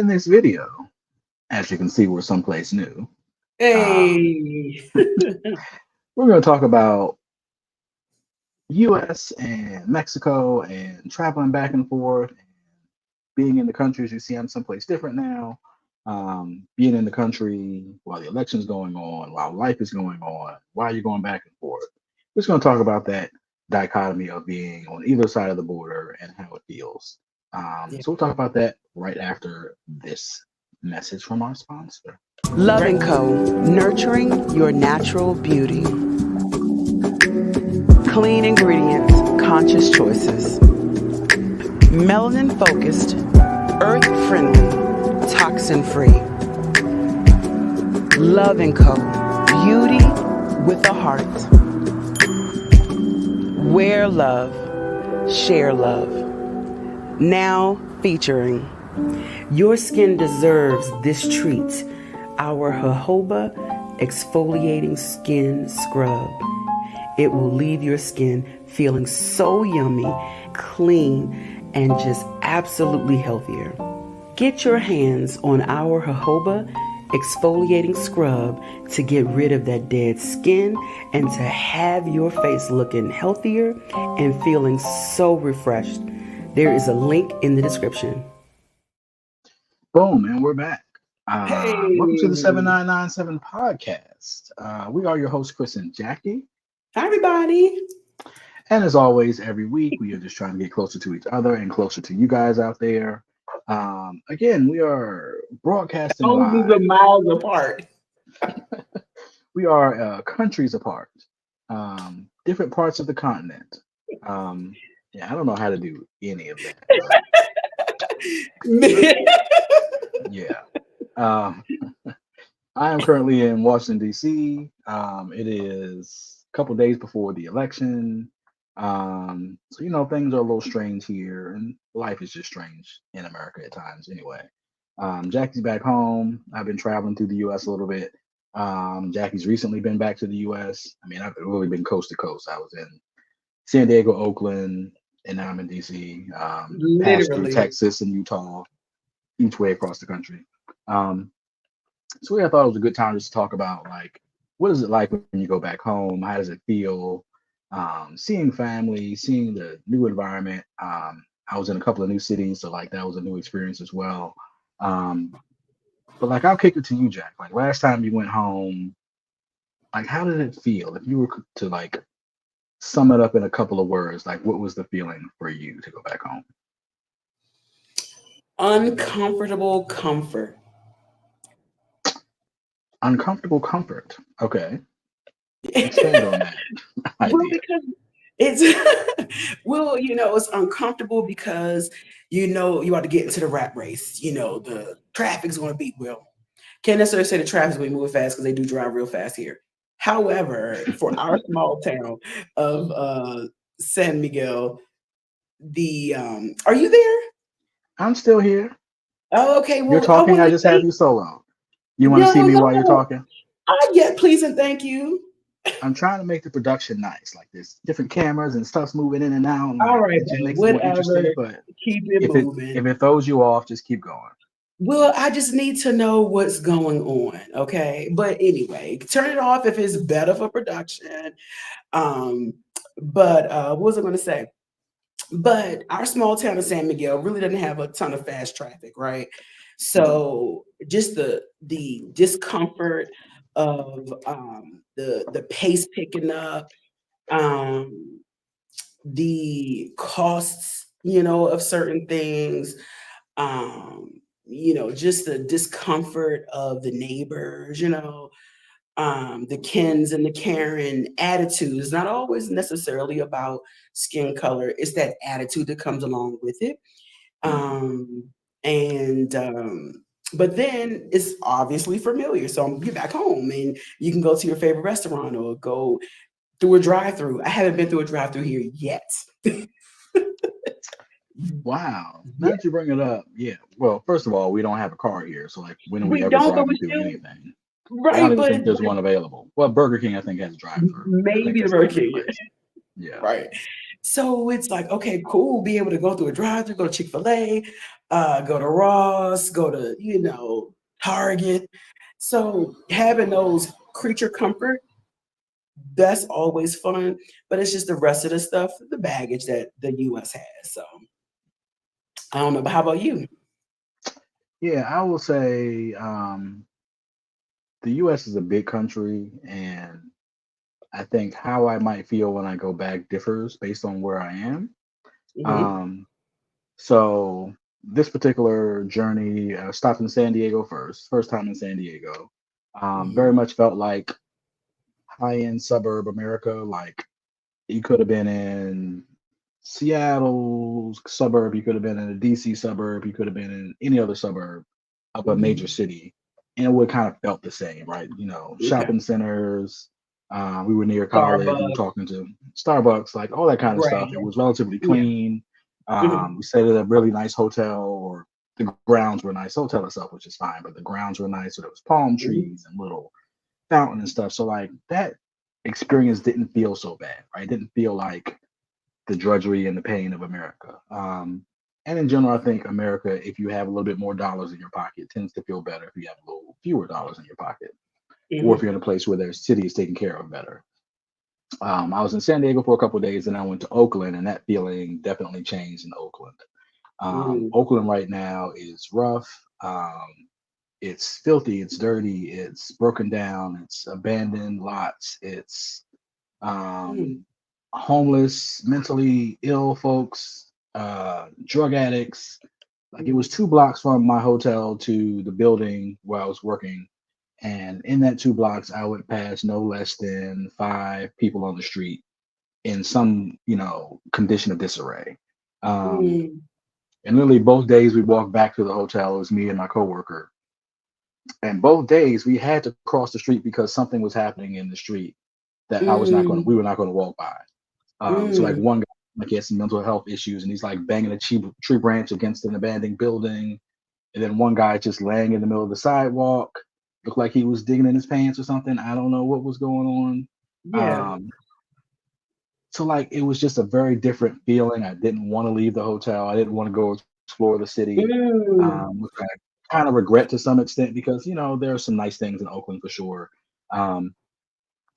in this video, as you can see, we're someplace new. Hey. We're going to talk about US and Mexico and traveling back and forth and being in the countries. You see, I'm someplace different now. Being in the country while the election's going on, while life is going on, while you're going back and forth. We're just going to talk about that dichotomy of being on either side of the border and how it feels. Yeah. So we'll talk about that right after this message from our sponsor. Luv and Co, nurturing your natural beauty. Clean ingredients, conscious choices. Melanin focused, earth friendly, toxin free. Luv and Co, beauty with a heart. Wear love, share love. Now featuring, your skin deserves this treat. Our jojoba exfoliating skin scrub. It will leave your skin feeling so yummy, clean, and just absolutely healthier. Get your hands on our jojoba exfoliating scrub to get rid of that dead skin and to have your face looking healthier and feeling so refreshed. There is a link in the description. Boom, and we're back. Hey. Welcome to the 7997 podcast. We are your hosts, Chris and Jackie. Hi, everybody. And as always, every week, we are just trying to get closer to each other and closer to you guys out there. Again, we are broadcasting Thousands live. of miles apart. We are countries apart, different parts of the continent. Yeah, I don't know how to do any of that. Yeah. I am currently in Washington, D.C. It is a couple days before the election. So, things are a little strange here, and life is just strange in America at times anyway. Jackie's back home. I've been traveling through the U.S. a little bit. Jackie's recently been back to the U.S. I mean, I've really been coast to coast. I was in San Diego, Oakland, and now I'm in D.C. Passed through Literally. Texas and Utah, each way across the country. So I thought it was a good time just to talk about, like, what is it like when you go back home? How does it feel? Seeing family, seeing the new environment. I was in a couple of new cities, so like that was a new experience as well. But like, I'll kick it to you, Jack. Like, last time you went home, like, how did it feel? If you were to like sum it up in a couple of words, like, what was the feeling for you to go back home? Uncomfortable comfort. Uncomfortable comfort. Okay. Expand on that idea. Well, because it's it's uncomfortable because you about to get into the rat race. The traffic's going to be, can't necessarily say the traffic's going to be moving fast because they do drive real fast here. However, for our small town of San Miguel, are you there? I'm still here. Oh, okay. Well, You're talking. I just have you solo. You want to see me while you're talking? Yeah, please and thank you. I'm trying to make the production nice. Like, there's different cameras and stuff's moving in and out. And All right, it just makes it more interesting. But keep it moving. If it throws you off, just keep going. Well, I just need to know what's going on, okay? But anyway, turn it off if it's better for production. But what was I going to say? But our small town of San Miguel really doesn't have a ton of fast traffic, right? So just the discomfort of the pace picking up, the costs, of certain things, just the discomfort of the neighbors, the Kens and the Karen attitude is not always necessarily about skin color. It's that attitude that comes along with it. But then it's obviously familiar. So you're back home and you can go to your favorite restaurant or go through a drive-through. I haven't been through a drive-through here yet. Wow. Now that you bring it up, yeah. Well, first of all, we don't have a car here. So, like, when We we ever don't, but driving we through do. anything? Right, I don't even think there's one available. Well, Burger King, I think, has a drive-through. Maybe the Burger King. Yeah. Right. So it's like, okay, cool, be able to go through a drive-thru, go to Chick-fil-A, go to Ross, go to, Target. So having those creature comfort, that's always fun, but it's just the rest of the stuff, the baggage that the US has. So I don't know, but how about you? Yeah, I will say the US is a big country, and I think how I might feel when I go back differs based on where I am. Hmm. Um, so this particular journey stopped in San Diego first time in San Diego. Very Hmm. much felt like high-end suburb America. Like you could have been in Seattle suburb, you could have been in a DC suburb, you could have been in any other suburb of a major Hmm. city, and it would kind of felt the same, right? Okay. Shopping centers. We were near college. We were Starbucks, talking to Starbucks, like all that kind of stuff. It right? was relatively Yeah. clean. Hmm. We stayed at a really nice hotel, or the grounds were nice. Hotel itself, which is fine, but the grounds were nice. So there was palm Hmm. trees and little fountain and stuff. So like that experience didn't feel so bad, right? It didn't feel like the drudgery and the pain of America. And in general, I think America, if you have a little bit more dollars in your pocket, tends to feel better if you have a little fewer dollars in your pocket, or if Hmm. you're in a place where their city is taken care of better. I was in San Diego for a couple of days, and I went to Oakland, and that feeling definitely changed in Oakland. Hmm. Oakland right now is rough. It's filthy, it's dirty, it's broken down, it's abandoned lots, it's Hmm. um, homeless, mentally ill folks, drug addicts. Like it was 2 blocks from my hotel to the building where I was working. And in that 2 blocks, I would pass no less than 5 people on the street in some, condition of disarray. Um, Hmm. and literally both days we walked back to the hotel, it was me and my coworker. And both days we had to cross the street because something was happening in the street that we Hmm. were not going to walk by. So like Hmm. one guy, like he had some mental health issues, and he's like banging a tree branch against an abandoned building. And then one guy just laying in the middle of the sidewalk, looked like he was digging in his pants or something. I don't know what was going on. Yeah. So like it was just a very different feeling. I didn't want to leave the hotel. I didn't want to go explore the city, Mm. which I kind of regret to some extent because there are some nice things in Oakland for sure. Um,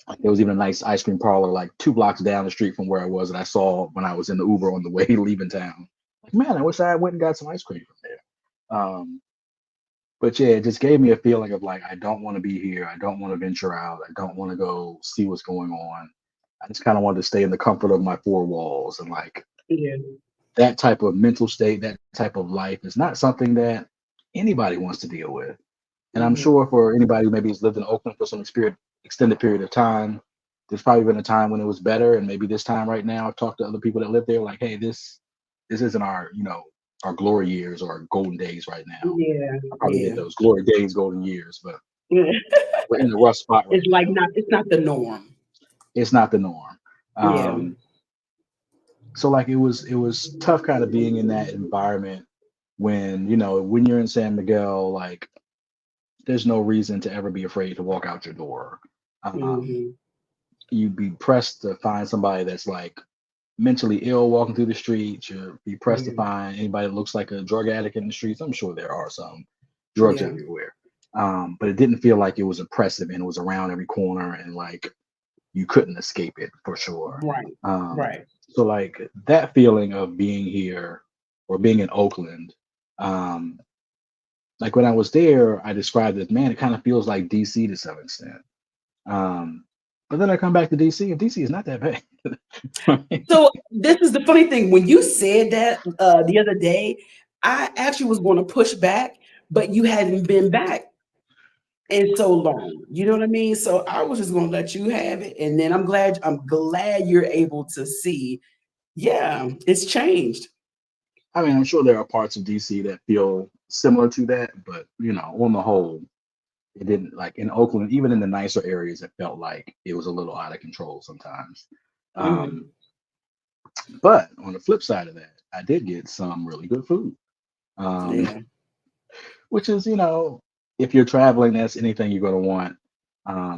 like there was even a nice ice cream parlor like 2 blocks down the street from where I was that I saw when I was in the Uber on the way leaving town. Like, man, I wish I went and got some ice cream from there. But yeah, it just gave me a feeling of like I don't want to be here. I don't want to venture out. I don't want to go see what's going on. I just kind of wanted to stay in the comfort of my 4 walls. And like Yeah. that type of mental state, that type of life is not something that anybody wants to deal with. And I'm Hmm. sure for anybody who maybe has lived in Oakland for some extended period of time, there's probably been a time when it was better, and maybe this time right now, I've talked to other people that live there, like, hey, this isn't our glory years or our golden days right now. Yeah. I probably get Yeah. those glory days, golden years, but Yeah. we're in the rough spot right It's like now. it's not the norm. It's not the norm. Yeah. Um, so like it was tough kind of being in that environment when you're in San Miguel, like there's no reason to ever be afraid to walk out your door. Um, Hmm. you'd be pressed to find somebody that's like mentally ill walking through the streets. You'd be pressed to Yeah. find anybody that looks like a drug addict in the streets. I'm sure there are some drugs Yeah. everywhere. But it didn't feel like it was oppressive and it was around every corner and like you couldn't escape it for sure. Right. Um, Right. so like that feeling of being here or being in Oakland, um, like when I was there, I described it, man, it kind of feels like DC to some extent. Um, but then I come back to DC, and DC is not that bad. So this is the funny thing. When you said that the other day, I actually was going to push back, but you hadn't been back in so long. You know what I mean? So I was just going to let you have it, and then I'm glad you're able to see. Yeah, it's changed. I mean, I'm sure there are parts of DC that feel similar to that, but on the whole, it didn't like in Oakland, even in the nicer areas, it felt like it was a little out of control sometimes. Um, Hmm. but on the flip side of that, I did get some really good food. Um, Yeah. which is, if you're traveling, that's anything you're going to want.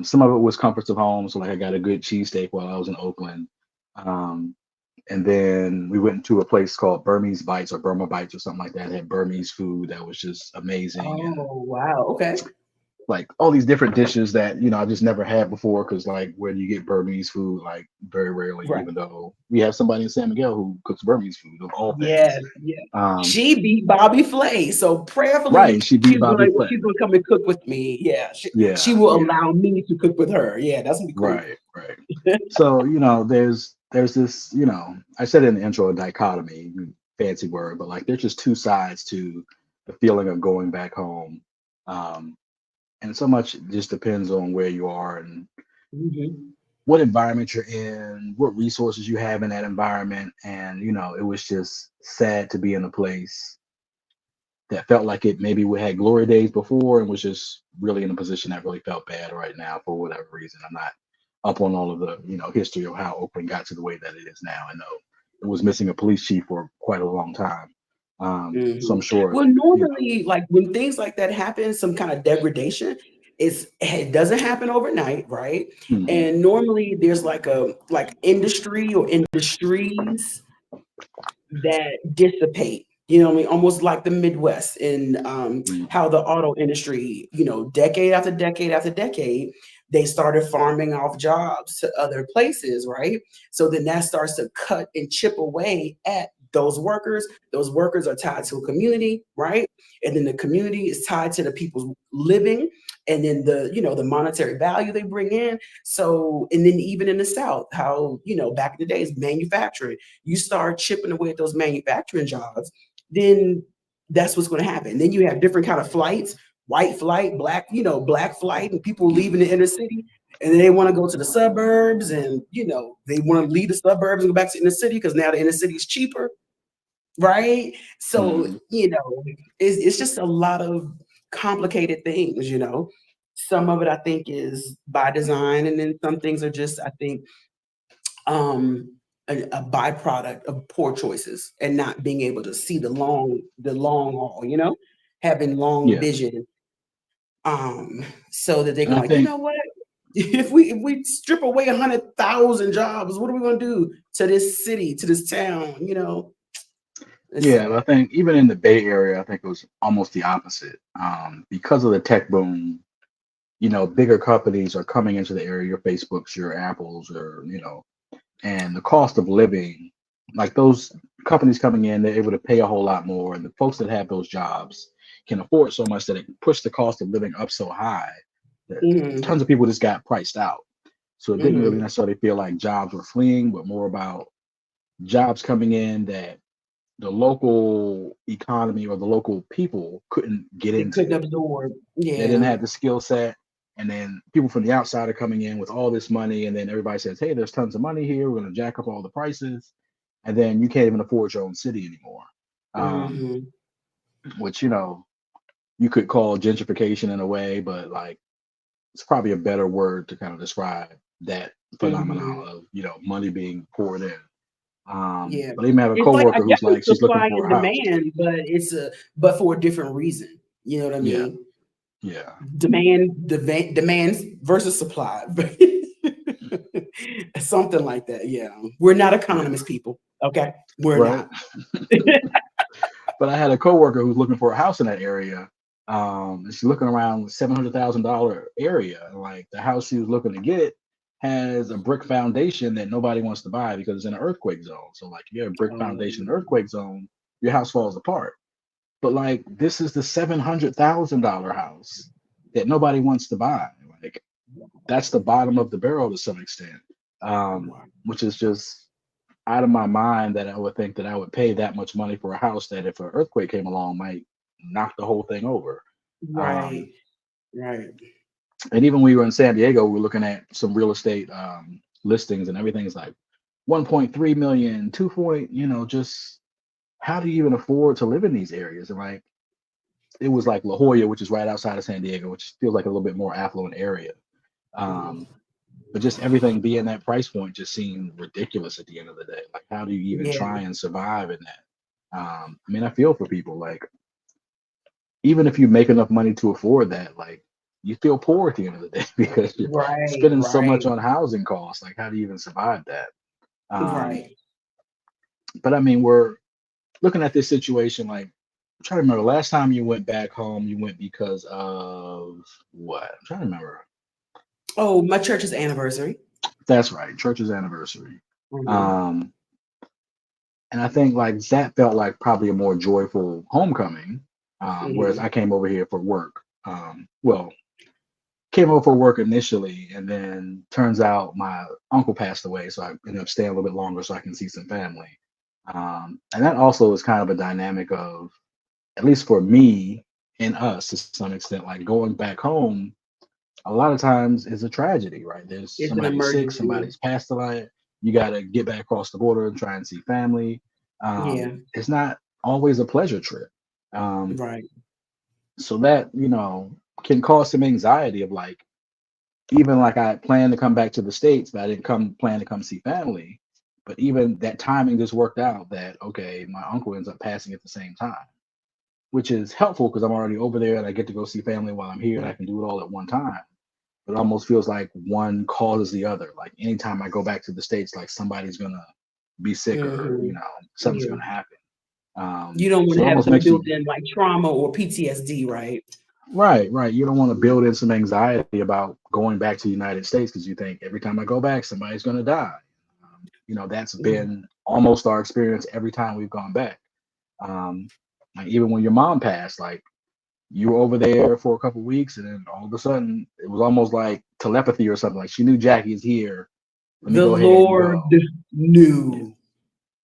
Some of it was comforts of home. So, like, I got a good cheesesteak while I was in Oakland. Um, And then we went to a place called Burmese Bites or Burma Bites or something like that. It had Burmese food that was just amazing. And Oh, wow. Okay. like all these different dishes that, I just never had before. Cause like, where do you get Burmese food? Like very rarely, Right. even though we have somebody in San Miguel who cooks Burmese food of all Yeah. things. Yeah. Um, She beat Bobby Flay. So prayerfully, right. She beat Bobby Flay. she's gonna come and cook with me. Yeah. She Yeah. will Yeah. allow me to cook with her. Yeah, that's gonna be cool. Right. Right. So, there's this, I said in the intro, a dichotomy, fancy word, but like there's just two sides to the feeling of going back home. Um, and so much just depends on where you are and Mhm. what environment you're in, what resources you have in that environment. And, it was just sad to be in a place that felt like it maybe we had glory days before and was just really in a position that really felt bad right now for whatever reason. I'm not up on all of the, history of how Oakland got to the way that it is now. I know it was missing a police chief for quite a long time. So I'm Mhm. sure, Well, normally, like when things like that happen, some kind of degradation, it doesn't happen overnight, right? mhm, And normally there's like a industry or industries that dissipate. You know what I mean? Almost like the Midwest in mhm, how the auto industry, decade after decade after decade, they started farming off jobs to other places, right? So then that starts to cut and chip away at those workers. Those workers are tied to a community, right? And then the community is tied to the people's living, and then the monetary value they bring in. So, and then even in the South, how back in the days, manufacturing, you start chipping away at those manufacturing jobs, then that's what's going to happen. Then you have different kind of flights, white flight, black flight, and people leaving the inner city, and then they want to go to the suburbs, and they want to leave the suburbs and go back to the inner city because now the inner city is cheaper, right? So mhm. it's just a lot of complicated things. Some of it I think is by design, and then some things are just, I think, um a byproduct of poor choices and not being able to see the long haul, having long Yeah. vision, so that they And can, I like, you think, know what, if we strip away 100,000 jobs, what are we going to do to this city, to this town? It's yeah, sad. but I think even in the Bay Area, I think it was almost the opposite. Because of the tech boom, bigger companies are coming into the area, your Facebooks, your Apples, or, and the cost of living, like those companies coming in, they're able to pay a whole lot more. And the folks that have those jobs can afford so much that it pushed the cost of living up so high that Hmm. tons of people just got priced out. So it didn't really Hmm. necessarily feel like jobs were fleeing, but more about jobs coming in that the local economy or the local people couldn't get They into. couldn't absorb. They didn't Yeah. have the skill set. And then people from the outside are coming in with all this money. And then everybody says, hey, there's tons of money here. We're going to jack up all the prices. And then you can't even afford your own city anymore. Um, Hmm. which, you could call gentrification in a way, but like it's probably a better word to kind of describe that phenomenon Hmm. of, money being poured in. Yeah. But I even have a It's like, I coworker guess who's like, it's she's looking supply for and a house. demand, but for a different reason. You know what I Yeah. mean? Yeah. Demand versus supply. Something like that. Yeah. We're not Yeah. economists, people. Okay. We're Right. not. But I had a coworker who's looking for a house in that area. And she's looking around $700,000 area. And like the house she was looking to get has a brick foundation that nobody wants to buy because it's in an earthquake zone. So like if you have a brick foundation in an Um, earthquake zone, your house falls apart. But like this is the $700,000 house that nobody wants to buy. Like that's the bottom of the barrel to some extent. Which is just out of my mind that I would think that I would pay that much money for a house that if an earthquake came along might knock the whole thing over. right. Um, Right. and even when we were in San Diego, we were looking at some real estate listings and everything's like 1.3 million, 2 point, just how do you even afford to live in these areas? And like it was like La Jolla, which is right outside of San Diego, which feels like a little bit more affluent area. Mhm. Um, but just everything being that price point just seemed ridiculous at the end of the day. Like, how do you even Yeah. try and survive in that? I mean, I feel for people. Like, even if you make enough money to afford that, like, you feel poor at the end of the day because you're Right. spending so much Right. on housing costs. Like, how do you even survive that? Um, Right. But I mean, we're looking at this situation like, I'm trying to remember last time you went back home, you went because of what? I'm trying to remember. Oh, my church's anniversary. That's right, church's anniversary. Mhm. Um, and I think like that felt like probably a more joyful homecoming. Whereas Mhm. I came over here for work. Well, came over for work initially, and then turns out my uncle passed away, so I ended up staying a little bit longer so I can see some family. And that also is kind of a dynamic of, at least for me and us to some extent, like going back home, a lot of times is a tragedy, right? There's It's an somebody sick, emergency. somebody's passed away. You got to get back across the border and try and see family. Yeah, It's not always a pleasure trip. Um, right. so that, can cause some anxiety of like, even like I planned to come back to the States, but I didn't come plan to come see family. But even that timing just worked out that, okay, my uncle ends up passing at the same time, which is helpful because I'm already over there and I get to go see family while I'm here and I can do it all at one time. But it almost feels like one causes the other. Like anytime I go back to the States, like somebody's gonna be sick or, Hmm. something's Yeah. gonna happen. You don't want So to it have almost some makes you built-in like trauma or PTSD, right? right, right. You don't want to build in some anxiety about going back to the United States because you think every time I go back, somebody's gonna die. That's Yeah. been almost our experience every time we've gone back. Um, like even when your mom passed, like you were over there for a couple weeks, and then all of a sudden it was almost like telepathy or something. Like she knew Jackie is here. Let me The go ahead and Lord go. Yeah. knew.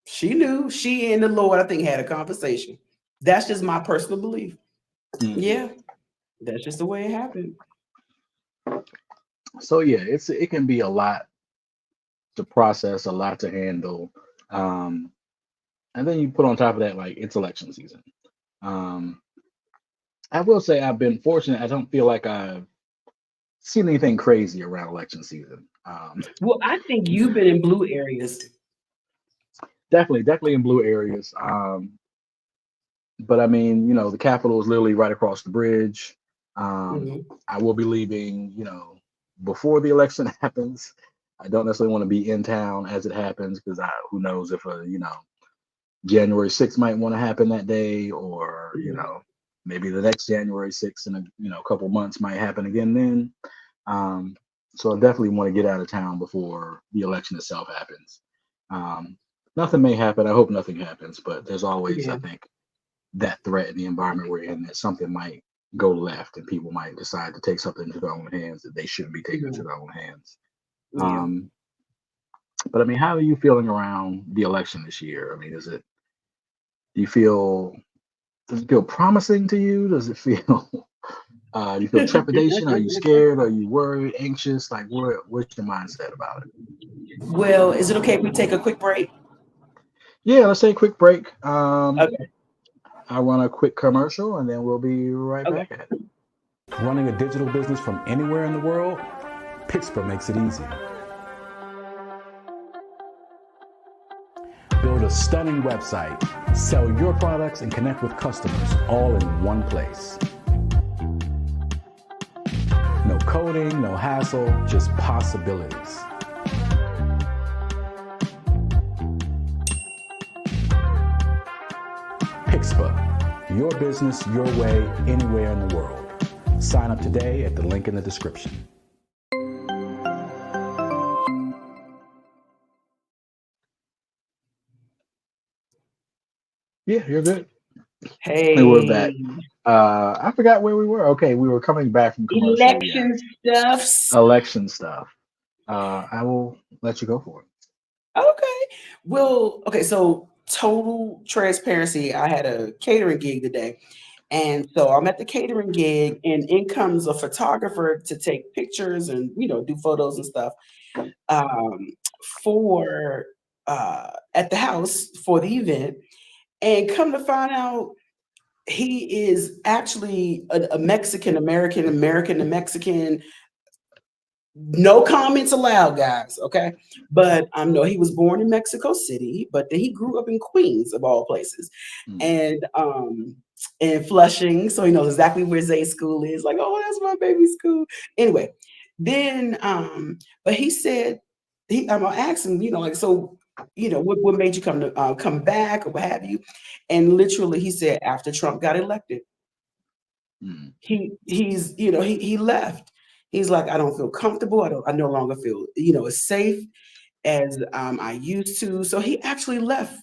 She knew. She and the Lord, I think, had a conversation. That's just my personal belief. Mhm. Yeah, that's just the way it happened. So yeah, it can be a lot to process, a lot to handle, um, and then you put on top of that like it's election season. Um, I will say I've been fortunate. I don't feel like I've seen anything crazy around election season. Well, I think you've been in blue areas. Definitely in blue areas. But I mean, the Capitol is literally right across the bridge. Mhm. I will be leaving, before the election happens. I don't necessarily want to be in town as it happens because who knows if January 6th might want to happen that day, or Mhm. maybe the next January 6th in a couple months might happen again then. Um, so I definitely want to get out of town before the election itself happens. Um, Nothing may happen. I hope nothing happens, but there's always, I Yeah, think, that threat in the environment we're in that something might go left and people might decide to take something into their own hands that they shouldn't be taking into yeah, their own hands. yeah. Um, but I mean, how are you feeling around the election this year? I mean, do you feel, does it feel promising to you? Does it feel, do you feel trepidation? Are you scared? Are you worried, anxious? Like, what's your mindset about it? Well, is it okay if we take a quick break? Yeah, let's take a quick break. Okay. I'll run a quick commercial and then we'll be right Okay. back at it. Running a digital business from anywhere in the world, Pixpa makes it easy. Build a stunning website, sell your products, and connect with customers all in one place. No coding, no hassle, just possibilities. Pixpa, your business, your way, anywhere in the world. Sign up today at the link in the description. Yeah, you're good. And we're back. Hey, I forgot where we were. Okay, we were coming back from commercial. Yes, election stuffs. election stuff. I will let you go for it. Okay. Well, okay. So, total transparency. I had a catering gig today. And so I'm at the catering gig, and in comes a photographer to take pictures and, do photos and stuff um, for at the house for the event. And come to find out, he is actually a Mexican American, American to Mexican. No comments allowed, guys. Okay, but no, he was born in Mexico City, but then he grew up in Queens, of all places, Mm. and Flushing, so he knows exactly where Zay's school is. Like, oh, that's my baby's school. Anyway, then but he said I'm gonna ask him, like, so what made you come back or what have you? And literally, he said after Trump got elected, Mm. he left. He's like, I don't feel comfortable. I no longer feel as safe as I used to. So he actually left.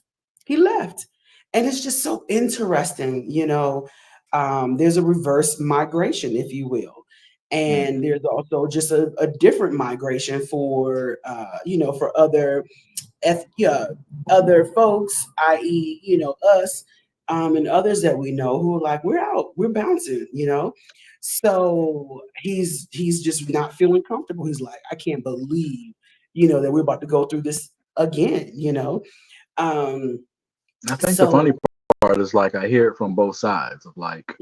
He left, and it's just so interesting. There's a reverse migration, if you will. And Mm. there's also just a different migration for for yeah, other folks, i.e., us, and others that we know who are like, we're out, we're bouncing. So he's just not feeling comfortable. He's like, I can't believe, that we're about to go through this again. Um, I think the funny so part is like I hear it from both sides of like,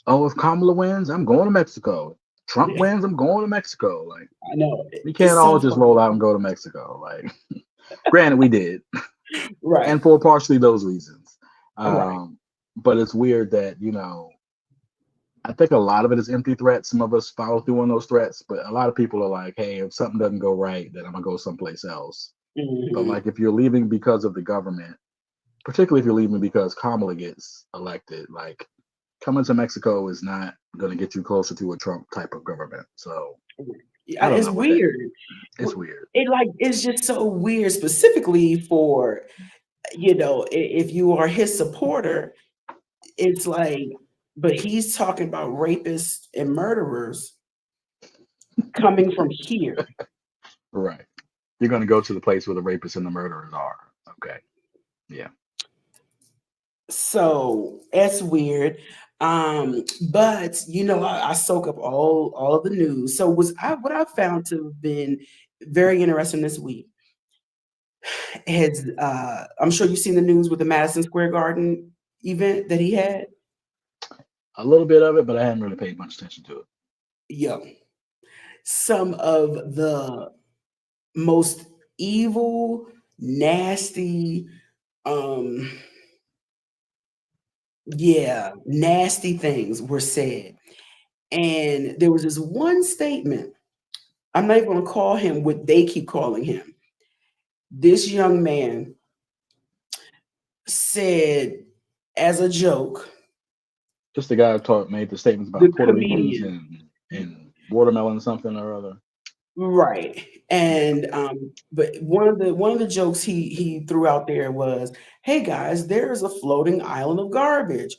oh, if Kamala wins, I'm going to Mexico. Trump I wins, I'm going to Mexico. Like know we can't it's all so just funny, roll out and go to Mexico. Like granted, we did, right? and for partially those reasons. Right. Um, but it's weird that I think a lot of it is empty threats. Some of us follow through on those threats, but a lot of people are like, hey, if something doesn't go right, then I'm gonna go someplace else. But Hmm. like if you're leaving because of the government, particularly if you're leaving because Kamala gets elected, like coming to Mexico is not going to get you closer to a Trump type of government. So I don't It's know what that. weird. It's weird. It's just so weird, specifically for if you are his supporter. It's like, but he's talking about rapists and murderers coming from here. Right. You're going to go to the place where the rapists and the murderers are. Okay. Yeah. So that's weird. But I soak up all of the news. So what I found to have been very interesting this week has I'm sure you've seen the news with the Madison Square Garden event that he had. A little bit of it, but I haven't really paid much attention to it. Yo, some of the most evil, nasty, um, nasty things were said. And there was this one statement. I'm not even going to call him what they keep calling him. This young man said, as a joke, Just the guy who made the statements the about Puerto Ricans comedian, and watermelon something or other. right? Yeah. And but one of the jokes he threw out there was, "Hey guys, there is a floating island of garbage.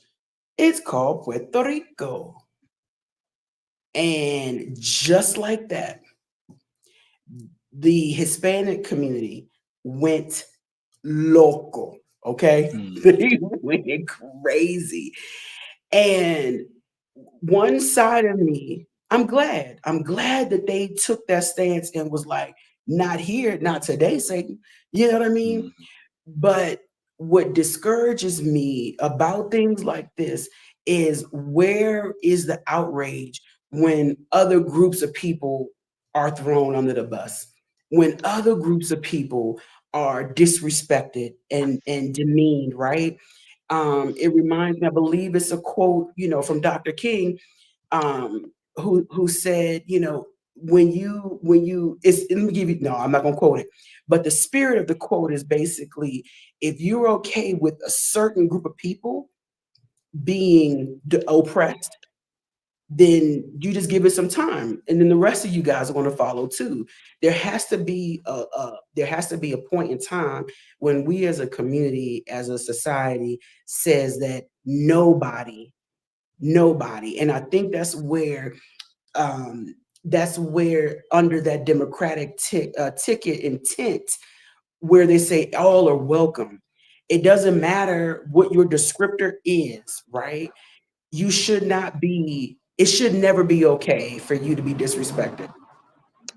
It's called Puerto Rico." And just like that, the Hispanic community went loco. Okay, Mm. they went crazy. And one side of me, I'm glad. I'm glad that they took that stance and was like, not here, not today, Satan. You know what I mean? Mm. But what discourages me about things like this is, where is the outrage when other groups of people are thrown under the bus? When other groups of people are disrespected and demeaned, right? It reminds me, I believe it's a quote, from Dr. King, who said, when you it's let me give you no, I'm not gonna quote it, but the spirit of the quote is basically, if you're okay with a certain group of people being oppressed, then you just give it some time, and then the rest of you guys are going to follow too. There has to be a point in time when we as a community, as a society, says that nobody, and I think that's where under that democratic ticket intent, where they say all are welcome. It doesn't matter what your descriptor is, right? It should never be okay for you to be disrespected.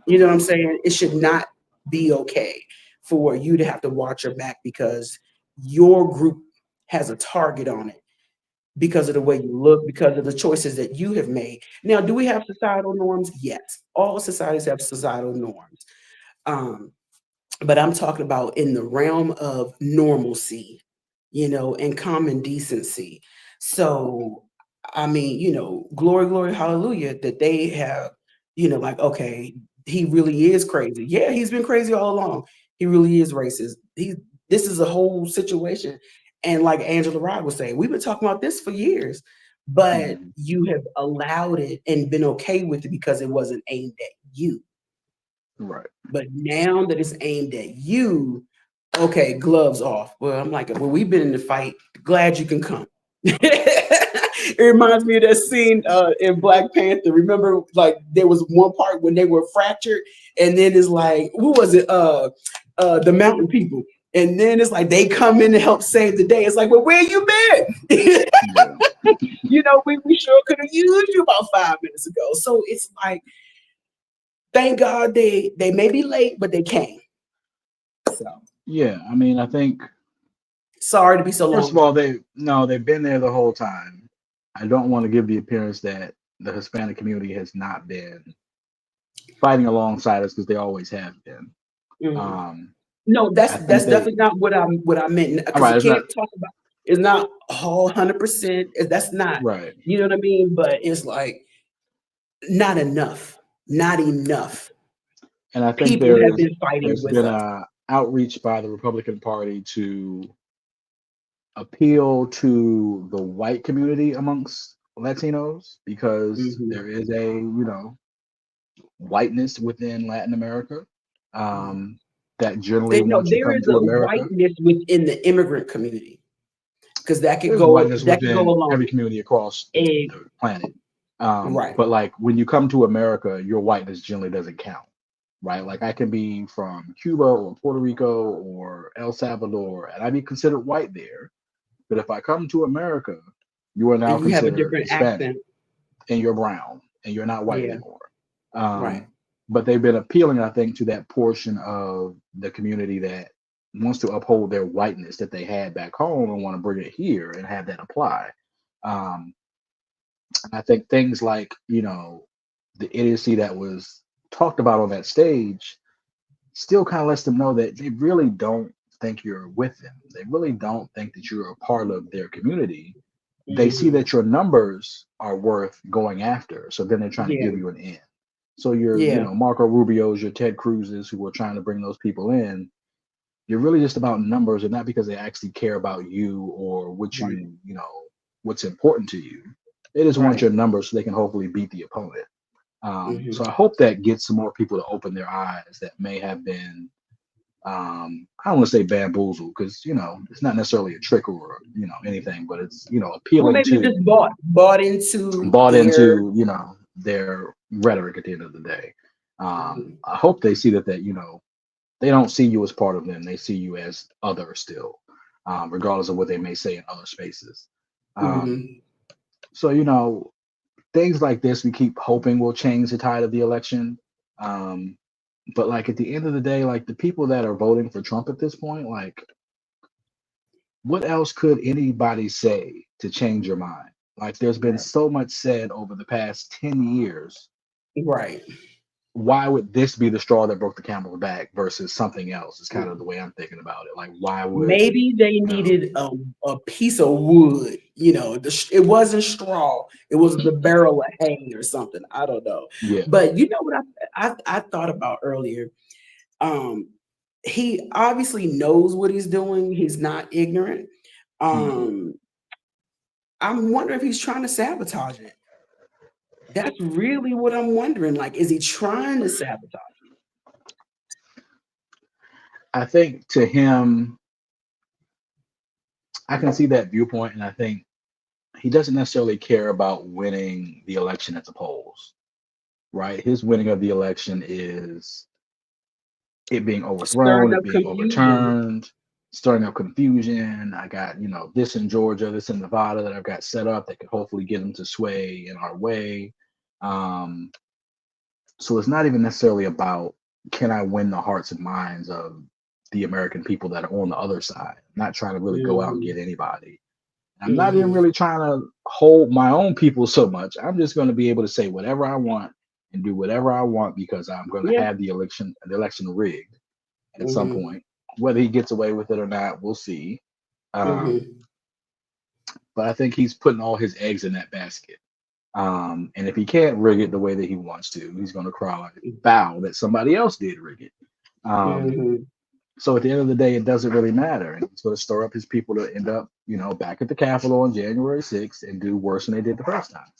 You know what I'm saying? It should not be okay for you to have to watch your back because your group has a target on it, because of the way you look, because of the choices that you have made. Now, do we have societal norms? Yes. All societies have societal norms. Um, but I'm talking about in the realm of normalcy, and common decency. So, I mean, glory, glory, hallelujah, that they have, like, okay, he really is crazy. Yeah, he's been crazy all along. He really is racist. this is a whole situation. And like Angela Rod was saying, we've been talking about this for years, but Mhm. you have allowed it and been okay with it because it wasn't aimed at you. Right. But now that it's aimed at you, okay, gloves off. Well, I'm like, well, we've been in the fight. Glad you can come. It reminds me of that scene in Black Panther. Remember, like there was one part when they were fractured, and then it's like, who was it? The mountain people. And then it's like they come in to help save the day. It's like, well, where you been? Yeah. You know, we sure could have used you about 5 minutes ago. So it's like, thank God they may be late, but they came. So Yeah. I mean, I think sorry to be so first of long. all, they've been there the whole time. I don't want to give the appearance that the Hispanic community has not been fighting alongside us because they always have been. Mhm. Um, No, I that's think they definitely not what I meant all because right. you It's can't not talk about it's not all 100%. That's not, right, you know what I mean? But it's like not enough, not enough. and I think People have been fighting there's with been us. a outreach by the Republican Party to appeal to the white community amongst Latinos because Mhm. there is a whiteness within Latin America um, that generally They know wants to there come is to a America. whiteness within the immigrant community because There's whiteness that could go within along. every community across And the planet. right. But like when you come to America, your whiteness generally doesn't count, right? Like I can be from Cuba or Puerto Rico or El Salvador, and I'd be considered white there. But if I come to America, you are now And you have a considered different Hispanic accent. and you're brown and you're not white Yeah, anymore. right. But they've been appealing, I think, to that portion of the community that wants to uphold their whiteness that they had back home and want to bring it here and have that apply. Um, I think things like, the idiocy that was talked about on that stage still kind of lets them know that they really don't think you're with them. They really don't think that you're a part of their community. They see Hmm. that your numbers are worth going after. So then they're trying to Yeah, give you an in. So your, yeah, Marco Rubio's, your Ted Cruz's who are trying to bring those people in, you're really just about numbers and not because they actually care about you or what right, what's important to you. They just want right. your numbers so they can hopefully beat the opponent. So Hmm. I hope that gets some more people to open their eyes that may have been, I don't want to say bamboozled because, it's not necessarily a trick or, anything, but it's, Well, appealing maybe you to, just bought into bought their. into, their rhetoric at the end of the day. Mhm. I hope they see that, they don't see you as part of them. They see you as other still, regardless of what they may say in other spaces. Um, Mhm. so, things like this, we keep hoping will change the tide of the election. Um, but like at the end of the day, like the people that are voting for Trump at this point, like what else could anybody say to change your mind? Like there's been Right, so much said over the past 10 years. right. Why would this be the straw that broke the camel's back versus something else? Is kind of the way I'm thinking about it. Like why would, Maybe they you know, needed a piece of wood. You know, it wasn't straw. It was the barrel of hay or something. I don't know. yeah. But you know what I thought about earlier. Um, he obviously knows what he's doing. He's not ignorant. Mhm. Um, I'm wondering if he's trying to sabotage it. That's really what I'm wondering. Like, is he trying to sabotage I think to him, I can see that viewpoint, and I think he doesn't necessarily care about winning the election at the polls, right? His winning of the election is it being it? Stirring overthrown, it up being confusion. overturned, stirring up confusion. I got, this in Georgia, this in Nevada that I've got set up that could hopefully get them to sway in our way. Um, so it's not even necessarily about can I win the hearts and minds of the American people that are on the other side. I'm not trying to really go out and Hmm. get anybody. I'm not even Hmm. really trying to hold my own people so much. I'm just going to be able to say whatever I want and do whatever I want because I'm going to Yeah. have the election rigged at some Hmm. point. Whether he gets away with it or not, we'll see. Um, Hmm. but I think he's putting all his eggs in that basket. And if he can't rig it the way that he wants to, he's going to cry foul that somebody else did rig it. Um, Hmm. So at the end of the day, it doesn't really matter. And he's going to stir up his people to end up, back at the Capitol on January 6th and do worse than they did the first time.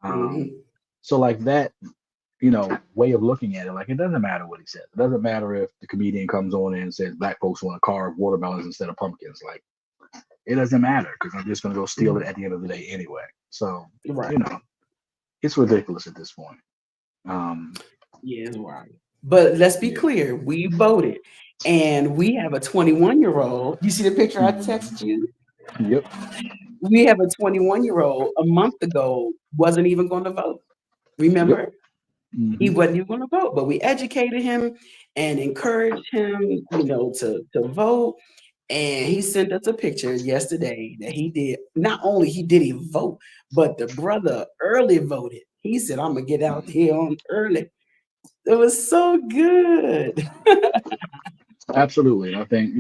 Mhm. So like that, way of looking at it, like it doesn't matter what he says. It doesn't matter if the comedian comes on and says black folks want to carve watermelons instead of pumpkins. Like it doesn't matter because I'm just going to go steal it at the end of the day anyway. So, Right. it's ridiculous at this point. Yeah, it's right. But let's be clear, we voted. And we have a 21-year-old. You see the picture I texted you? Yep. We have a 21-year-old a month ago wasn't even going to vote. Remember? Yep. He wasn't even going to vote, but we educated him and encouraged him, to vote. And he sent us a picture yesterday that he did. Not only did he vote, but the brother early voted. He said, "I'm gonna get out here on early." It was so good. Absolutely. I think,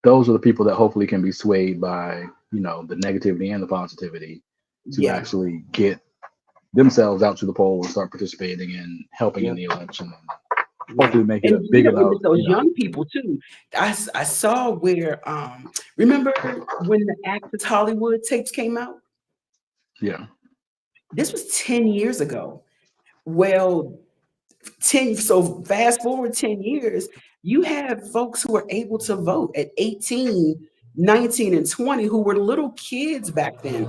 those are the people that hopefully can be swayed by, the negativity and the positivity to Yeah. actually get themselves out to the poll and start participating and helping in the election. And hopefully make it And a big enough, it's those young people too. I saw where remember when the Access Hollywood tapes came out? Yeah. This was 10 years ago. Well, so fast forward 10 years, you have folks who are able to vote at 18, 19, and 20 who were little kids back then.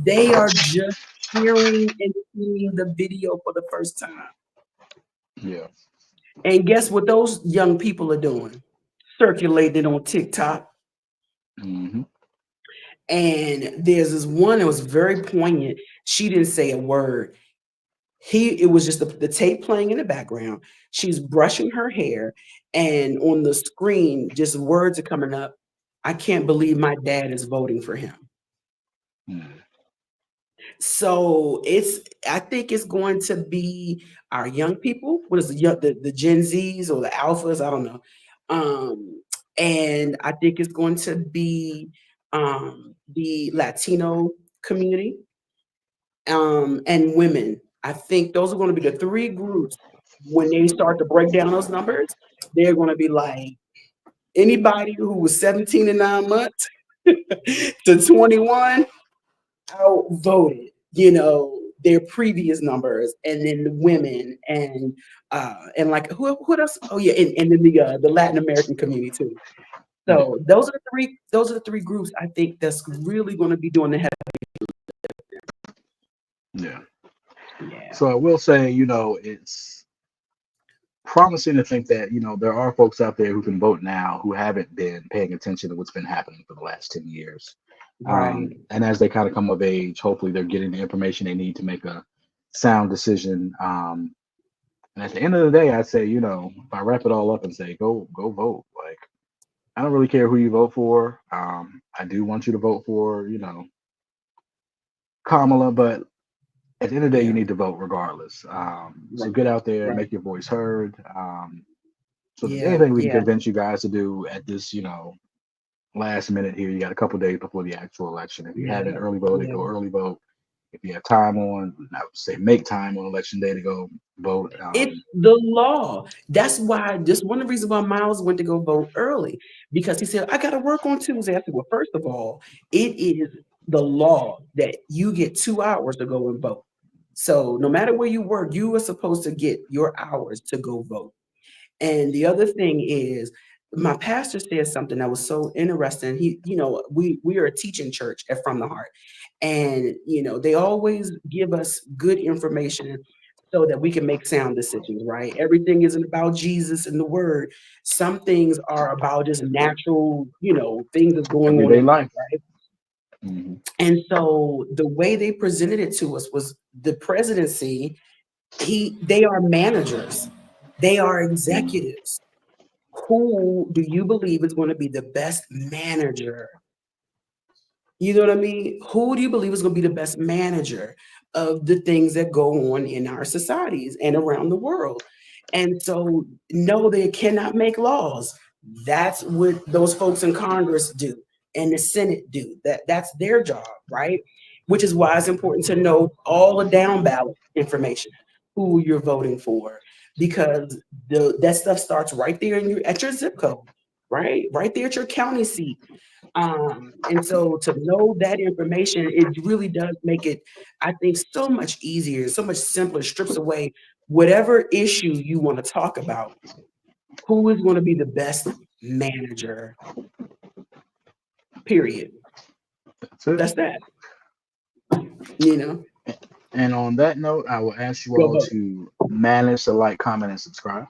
They are just hearing and seeing the video for the first time. Yeah. And guess what those young people are doing? Circulating on TikTok. Mm-hmm. And there's this one that was very poignant. She didn't say a word. It was just the tape playing in the background. She's brushing her hair, and on the screen, just words are coming up. "I can't believe my dad is voting for him." So I think it's going to be our young people. What is the Gen Zs or the Alphas? I don't know. And I think it's going to be the Latino community and women. I think those are going to be the three groups. When they start to break down those numbers, they're going to be like anybody who was 17 and 9 months to 21 outvoted, their previous numbers, and then the women and like who else? Oh yeah, and then the Latin American community too. So those are the three groups I think that's really going to be doing the heavy. Yeah. Yeah. So I will say, it's promising to think that, there are folks out there who can vote now who haven't been paying attention to what's been happening for the last 10 years. Right. And as they kind of come of age, hopefully they're getting the information they need to make a sound decision. And at the end of the day, I say, if I wrap it all up and say, go vote. Like, I don't really care who you vote for. I do want you to vote for, Kamala, but at the end of the day, you need to vote regardless. So get out there, make your voice heard. So if there's anything we can convince you guys to do at this, last minute here, you got a couple days before the actual election. If you haven't early voted, go early vote. If you have time on, I would say make time on election day to go vote. It's the law. That's why, just one of the reasons why Miles went to go vote early, because he said, "I got to work on Tuesday." I said, "Well, first of all, it is the law that you get 2 hours to go and vote. So no matter where you work, you are supposed to get your hours to go vote." And the other thing is, my pastor said something that was so interesting. We are a teaching church at From the Heart, and they always give us good information so that we can make sound decisions. Right? Everything isn't about Jesus and the Word. Some things are about just natural, things that's going on everyday in life. life. Right? Mm-hmm. And so the way they presented it to us was the presidency. They are managers. They are executives. Who do you believe is going to be the best manager? You know what I mean? Who do you believe is going to be the best manager of the things that go on in our societies and around the world? And so, no, they cannot make laws. That's what those folks in Congress do and the Senate do. That's their job, right? Which is why it's important to know all the down ballot information. who you're voting for, because that stuff starts right there at your zip code, right there at your county seat. And so to know that information, it really does make it, I think, so much easier, so much simpler, strips away whatever issue you want to talk about. Who is going to be the best manager? Period. That's it. That's that. You know. And on that note, I will ask you Go all vote. to manage to like, comment, and subscribe.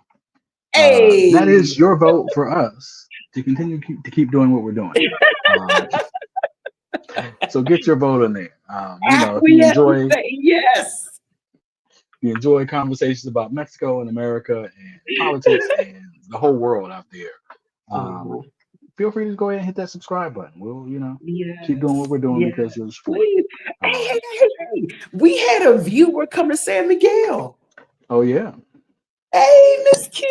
Hey, That is your vote for us to continue to keep doing what we're doing. So get your vote in there. If you enjoy, yes, you enjoy conversations about Mexico and America and politics and the whole world out there. Feel free to go ahead and hit that subscribe button. We'll, keep doing what we're doing because you're sport. Hey, we had a viewer come to San Miguel. Oh yeah. Hey, Miss Kim.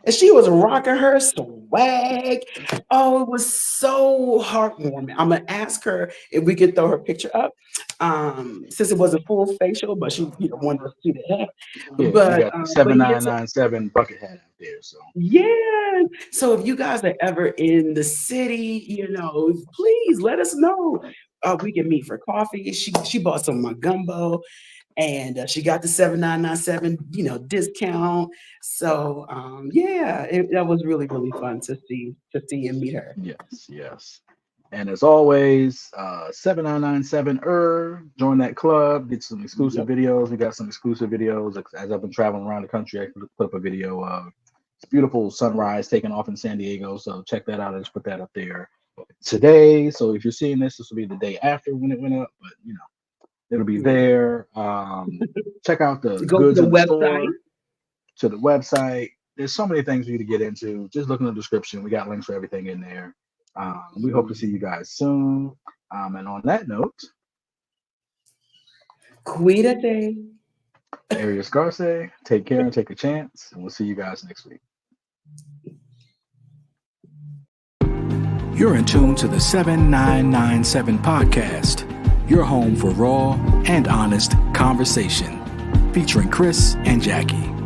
And she was rocking her swag. Oh, it was so heartwarming. I'm gonna ask her if we could throw her picture up. Since it was a full facial, but she wanted to see the hat. Yeah, but you got the 7997 bucket hat out there. So yeah. So if you guys are ever in the city, please let us know. We can meet for coffee. She bought some of my gumbo. And she got the 7997, discount. So that was really, really fun to see and meet her. Yes. And as always, 7997 join that club, get some exclusive videos. We got some exclusive videos. As I've been traveling around the country, I put up a video of this beautiful sunrise taking off in San Diego. So check that out. I just put that up there today. So if you're seeing this will be the day after when it went up, but it'll be there. Check out the goods in the store, to the website. There's so many things for you to get into. Just look in the description. We got links for everything in there. We hope to see you guys soon. And on that note, Cuídate. Arias Garce, take care and take a chance. And we'll see you guys next week. You're in tune to the 7997 podcast. Your home for raw and honest conversation, featuring Chris and Jackie.